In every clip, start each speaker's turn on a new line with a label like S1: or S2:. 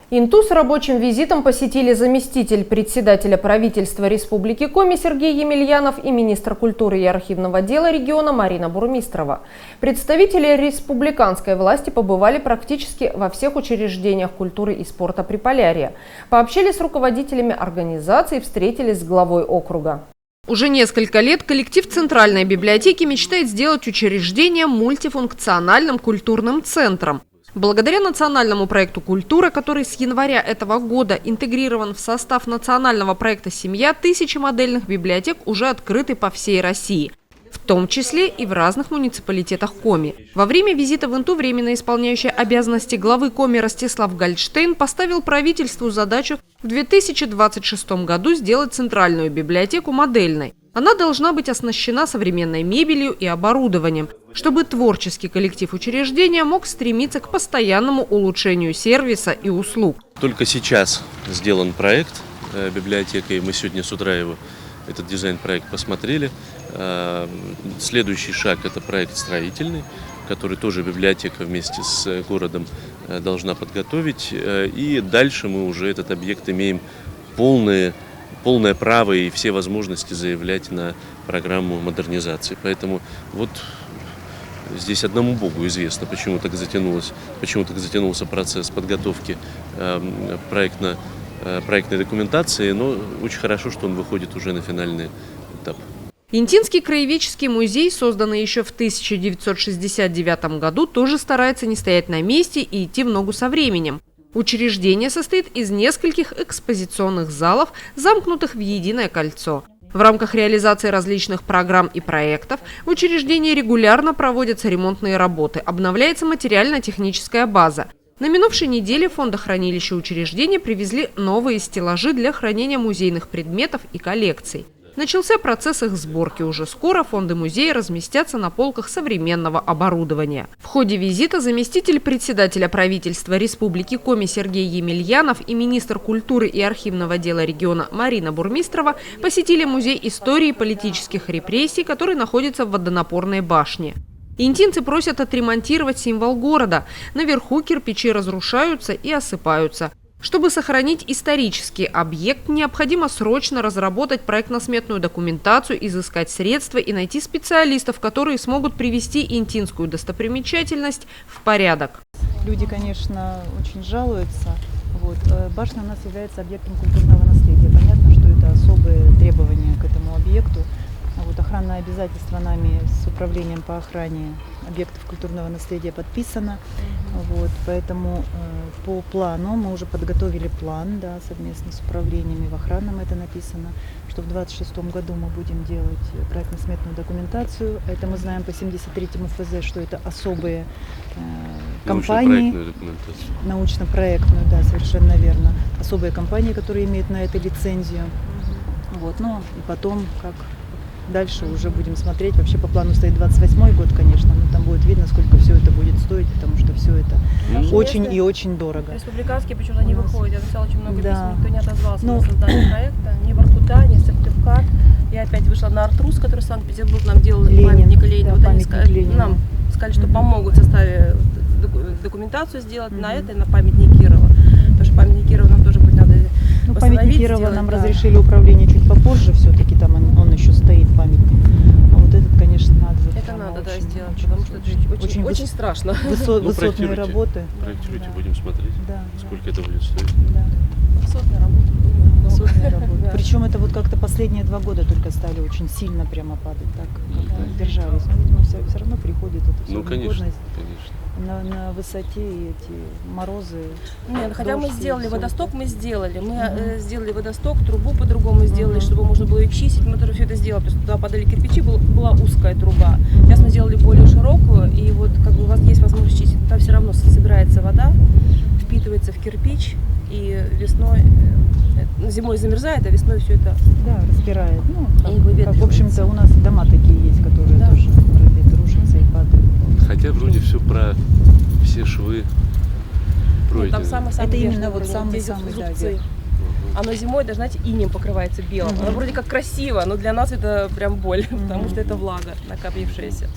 S1: Инту с рабочим визитом посетили заместитель председателя правительства Республики Коми Сергей Емельянов и министр культуры и архивного дела региона Марина Бурмистрова. Представители республиканской власти побывали практически во всех учреждениях культуры и спорта Приполярья. Пообщались с руководителями организаций, встретились с главой округа.
S2: Уже несколько лет коллектив Центральной библиотеки мечтает сделать учреждение мультифункциональным культурным центром. Благодаря национальному проекту «Культура», который с января этого года интегрирован в состав национального проекта «Семья», тысячи модельных библиотек уже открыты по всей России, в том числе и в разных муниципалитетах Коми. Во время визита в Инту временно исполняющий обязанности главы Коми Ростислав Гольдштейн поставил правительству задачу в 2026 году сделать центральную библиотеку модельной. Она должна быть оснащена современной мебелью и оборудованием, чтобы творческий коллектив учреждения мог стремиться к постоянному улучшению сервиса и услуг.
S3: Только сейчас сделан проект библиотека, и мы сегодня с утра этот дизайн-проект посмотрели. Следующий шаг – это проект строительный, который тоже библиотека вместе с городом должна подготовить. И дальше мы уже этот объект имеем полное право и все возможности заявлять на программу модернизации. Поэтому вот здесь одному Богу известно, почему так затянулся процесс подготовки проектной документации, но очень хорошо, что он выходит уже на финальный этап.
S2: Интинский краеведческий музей, созданный еще в 1969 году, тоже старается не стоять на месте и идти в ногу со временем. Учреждение состоит из нескольких экспозиционных залов, замкнутых в единое кольцо. В рамках реализации различных программ и проектов в учреждении регулярно проводятся ремонтные работы, обновляется материально-техническая база. На минувшей неделе фондохранилища учреждения привезли новые стеллажи для хранения музейных предметов и коллекций. Начался процесс их сборки. Уже скоро фонды музея разместятся на полках современного оборудования. В ходе визита заместитель председателя правительства Республики Коми Сергей Емельянов и министр культуры и архивного дела региона Марина Бурмистрова посетили музей истории политических репрессий, который находится в водонапорной башне. Интинцы просят отремонтировать символ города. Наверху кирпичи разрушаются и осыпаются. Чтобы сохранить исторический объект, необходимо срочно разработать проектно-сметную документацию, изыскать средства и найти специалистов, которые смогут привести интинскую достопримечательность в порядок.
S4: Люди, конечно, очень жалуются. Башня у нас является объектом культурного наследия. Понятно, что это особые требования к этому объекту. Охранное обязательство нами с управлением по охране объектов культурного наследия подписано. Поэтому по плану мы уже подготовили план, совместно с управлениями, в охранном это написано, что в 2026 году мы будем делать проектно-сметную документацию. Это мы знаем по 73-му ФЗ, что это особые компании. Научно-проектную, да, совершенно верно. Особые компании, которые имеют на это лицензию. И потом, как дальше уже будем смотреть. Вообще по плану стоит 28-й год, конечно, но там будет видно, сколько все это будет стоить, потому что все это очень и очень дорого.
S5: Республиканские почему-то не выходят. Я написала очень много писем, никто не отозвался на создание проекта. Ни Воркута, ни сертификат. Я опять вышла на Артрус, который в Санкт-Петербург нам делал памятник Ленину. Нам сказали, что помогут в составе документацию сделать на это и на памятник Кирова. Потому что памятник Кирова нам тоже будет надо восстановить.
S4: Памятник Кирова нам разрешили управление чуть попозже, все-таки там он еще стоит, памятник. Этот, конечно, надо.
S5: Это надо, сделать, потому что это очень страшно.
S4: Высотные работы.
S3: Проектируйте, будем смотреть, сколько это будет стоить.
S5: Высотные работы.
S4: Высотные работы. Причем это как-то последние 2 года только стали очень сильно прямо падать, так как держались. Но, видимо, все равно приходит это все.
S3: Конечно.
S4: На высоте и эти морозы.
S5: Нет, хотя мы сделали водосток, мы сделали водосток, трубу по-другому сделали, чтобы можно было ее чистить, мы тоже все это сделали, то есть туда падали кирпичи, была узкая труба. Сейчас мы сделали более широкую, и у вас есть возможность чистить, там все равно собирается вода, впитывается в кирпич, и весной, зимой замерзает, а весной все это
S4: распирает. В общем-то, у нас дома такие есть, которые тоже рушатся и падают.
S3: Хотя вроде все швы пройдены.
S5: Там
S4: это именно самый-самый
S5: зубцы. Оно зимой даже, знаете, инеем покрывается белым. Оно вроде как красиво, но для нас это прям боль, потому что это влага накопившаяся.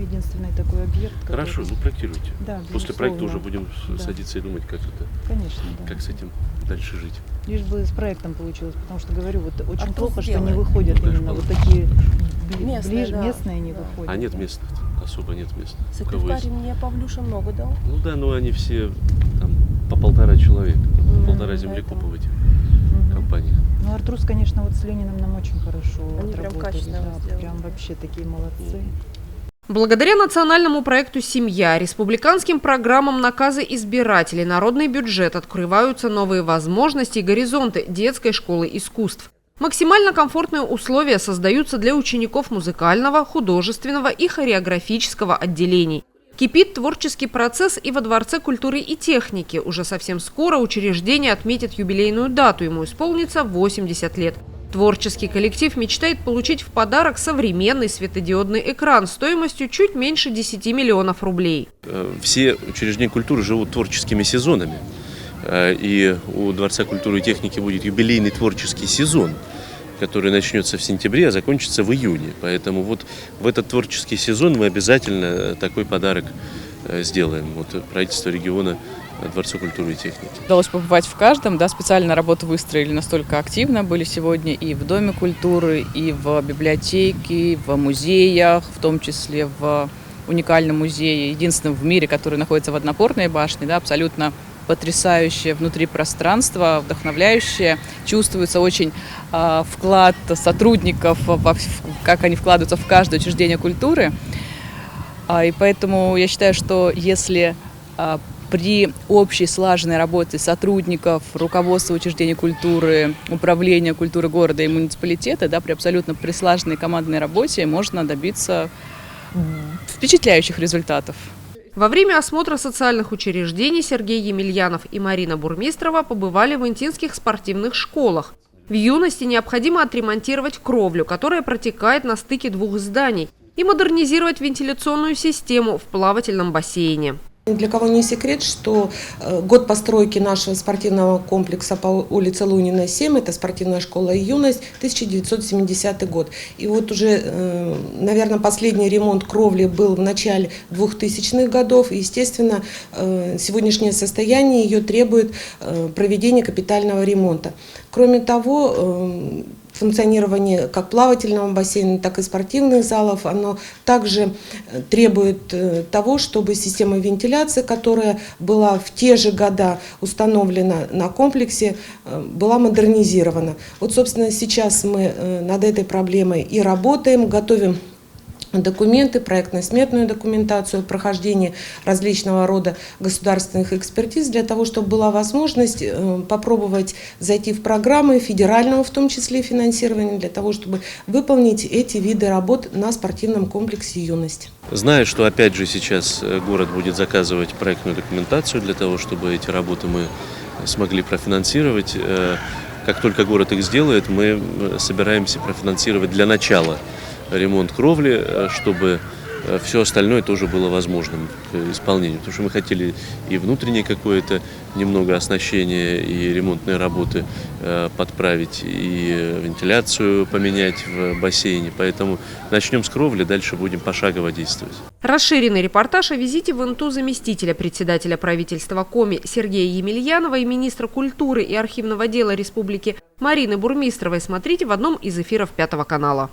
S4: единственный такой объект.
S3: Хорошо,
S4: который...
S3: проектируйте.
S4: Да,
S3: После проекта уже
S4: безусловно.
S3: будем садиться и думать, как это,
S4: Конечно, да.
S3: как с этим дальше жить.
S4: Лишь бы с проектом получилось, потому что, говорю, вот очень
S5: Артур
S4: плохо, что
S5: сделает.
S4: не выходят
S3: Ну, конечно,
S4: именно вот такие
S5: Местные, да.
S4: местные не
S5: Да.
S4: выходят.
S3: А нет
S4: да.
S3: местных, особо нет мест. У кого есть?
S5: Сыктывкаре мне Павлюша много дал.
S3: Ну да, но они все там по 1,5 человека, по 1,5 землекопа в этих
S4: Мгм.
S3: компаниях.
S4: Ну, Артрус, конечно, вот с Лениным нам очень хорошо
S5: Они прям
S4: отработали,
S5: качественно
S4: да,
S5: сделали.
S4: прям вообще такие молодцы.
S2: Благодаря национальному проекту «Семья», республиканским программам наказа избирателей, народный бюджет открываются новые возможности и горизонты детской школы искусств. Максимально комфортные условия создаются для учеников музыкального, художественного и хореографического отделений. Кипит творческий процесс и во Дворце культуры и техники. Уже совсем скоро учреждение отметит юбилейную дату, ему исполнится 80 лет. Творческий коллектив мечтает получить в подарок современный светодиодный экран стоимостью чуть меньше 10 миллионов рублей.
S3: Все учреждения культуры живут творческими сезонами. И у Дворца культуры и техники будет юбилейный творческий сезон, который начнется в сентябре, а закончится в июне. Поэтому вот в этот творческий сезон мы обязательно такой подарок сделаем. Вот правительство региона Дворцу культуры и техники.
S6: Удалось побывать в каждом, да, специально работу выстроили настолько активно. Были сегодня и в Доме культуры, и в библиотеке, и в музеях, в том числе в уникальном музее, единственном в мире, который находится в Однопортной башне, да, абсолютно потрясающее внутри пространство, вдохновляющее. Чувствуется очень вклад сотрудников, как они вкладываются в каждое учреждение культуры. И поэтому я считаю, что если при общей слаженной работе сотрудников, руководства учреждений культуры, управления культуры города и муниципалитета, да, при абсолютно слаженной командной работе можно добиться впечатляющих результатов.
S2: Во время осмотра социальных учреждений Сергей Емельянов и Марина Бурмистрова побывали в интинских спортивных школах. В юности необходимо отремонтировать кровлю, которая протекает на стыке двух зданий, и модернизировать вентиляционную систему в плавательном бассейне.
S7: Ни для кого не секрет, что год постройки нашего спортивного комплекса по улице Лунина, 7, это спортивная школа и юность, 1970 год. И вот уже, наверное, последний ремонт кровли был в начале 2000-х годов. И, естественно, сегодняшнее состояние ее требует проведения капитального ремонта. Кроме того, функционирование как плавательного бассейна, так и спортивных залов, оно также требует того, чтобы система вентиляции, которая была в те же года установлена на комплексе, была модернизирована. Вот, собственно, сейчас мы над этой проблемой и работаем, готовим документы, проектно-сметную документацию, прохождение различного рода государственных экспертиз для того, чтобы была возможность попробовать зайти в программы федерального, в том числе финансирования, для того, чтобы выполнить эти виды работ на спортивном комплексе «Юность».
S3: Знаю, что опять же сейчас город будет заказывать проектную документацию для того, чтобы эти работы мы смогли профинансировать. Как только город их сделает, мы собираемся профинансировать для начала ремонт кровли, чтобы все остальное тоже было возможным к исполнению. Потому что мы хотели и внутреннее какое-то немного оснащение, и ремонтные работы подправить, и вентиляцию поменять в бассейне. Поэтому начнем с кровли, дальше будем пошагово действовать.
S2: Расширенный репортаж о визите в ИНТУ заместителя председателя правительства Коми Сергея Емельянова и министра культуры и архивного дела республики Марины Бурмистровой смотрите в одном из эфиров 5 канала.